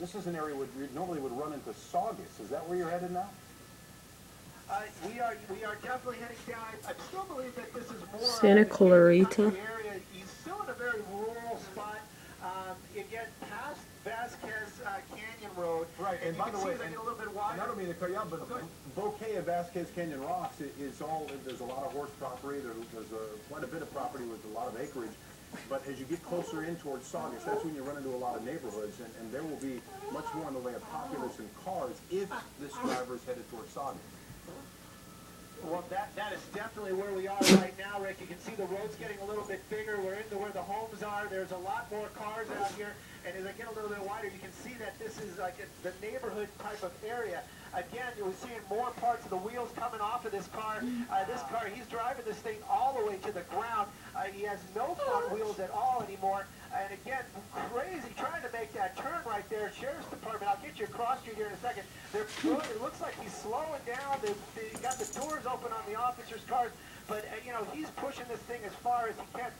this is an area where you normally would run into Saugus. Is that where you're headed now? We are definitely heading down. I still believe that this is more Santa Clarita. area. He's still in a very rural spot. Again, past Vasquez Canyon Road. Right, and by the way, I get a little bit wider. I don't mean to cut you off, but the bouquet of Vasquez Canyon rocks is all, there's a lot of horse property, there's quite a bit of property with a lot of acreage. But as you get closer in towards Saugus, that's when you run into a lot of neighborhoods, and there will be much more in the way of populace and cars if this driver is headed towards Saugus. Well, that is definitely where we are right now, Rick. You can see the road's getting a little bit bigger. We're into where the homes are. There's a lot more cars out here. And as I get a little bit wider, you can see that this is like the neighborhood type of area. Again, we're seeing more parts of the wheels coming off of this car. He's driving this thing all the way to the ground. He has no front wheels at all anymore. And again, crazy trying to make that turn right there. Sheriff's Department, I'll get you across street here in a second. It looks like he's slowing down. They got the doors open on the officers' cars. But, you know, he's pushing this thing as far as he can.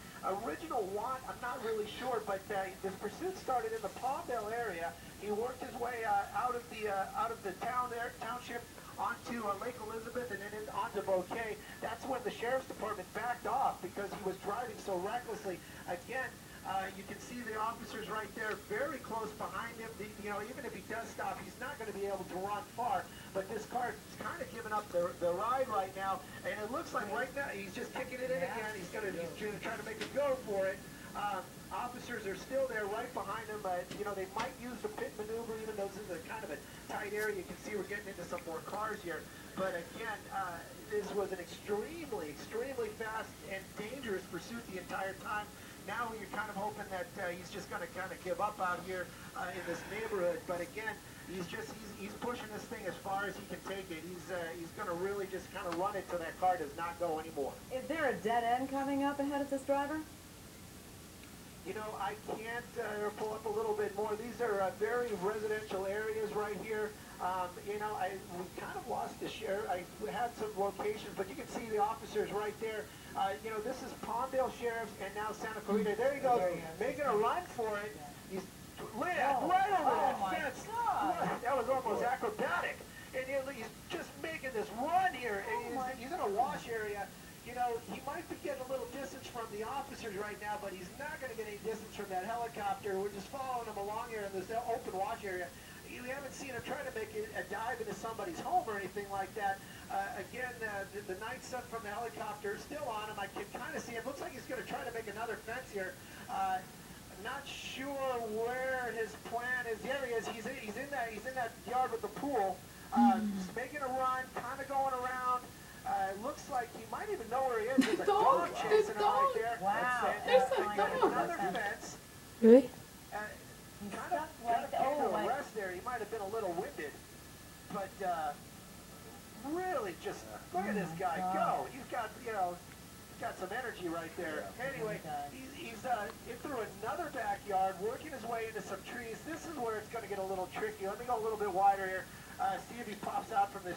Original want, I'm not really sure, but this pursuit started in the Palmdale area. He worked his way out of the township onto Lake Elizabeth and then onto Bouquet. That's when the Sheriff's Department backed off because he was driving so recklessly. Again, you can see the officers right there very close behind him. You know, even if he does stop, he's not going to be able to run far. But this car is kind of giving up the ride right now. And it looks like right now he's just kicking it in again. He's going to try to make a go for it. Officers are still there right behind him. You know, they might use the pit maneuver, even though this is a kind of a tight area. You can see we're getting into some more cars here. But again, this was an extremely, extremely fast and dangerous pursuit the entire time. Now you're kind of hoping that he's just going to kind of give up out here in this neighborhood. But again, he's pushing this thing as far as he can take it. He's going to really just kind of run it till that car does not go anymore. Is there a dead end coming up ahead of this driver? You know, I can't pull up a little bit more. These are very residential areas right here. You know, we kind of lost the share. We had some locations, but you can see the officers right there. You know, this is Palmdale Sheriff's and now Santa Clarita. There he goes, making a run for it. He's right over that fence. That was almost acrobatic. And he's just making this run here. And he's in a wash area. You know, he might be getting a little distance from the officers right now, but he's not going to get any distance from that helicopter. We're just following him along here in this open wash area. We haven't seen him try to make a dive into somebody's home or anything like that. Again, the night sun from the helicopter is still on him. I can kind of see him. Looks like he's going to try to make another fence here. I'm not sure where his plan is. There he is. He's in that yard with the pool. Just making a run, kind of going around. Looks like he might even know where he is. There's a dog chasing him right there. Wow. Another fence. Really? Kind of came to a rest there. He might have been a little winded. But really just, look at this guy go. He's got, you know, got some energy right there. Anyway, he's in through another backyard, working his way into some trees. This is where it's going to get a little tricky. Let me go a little bit wider here. See if he pops out from this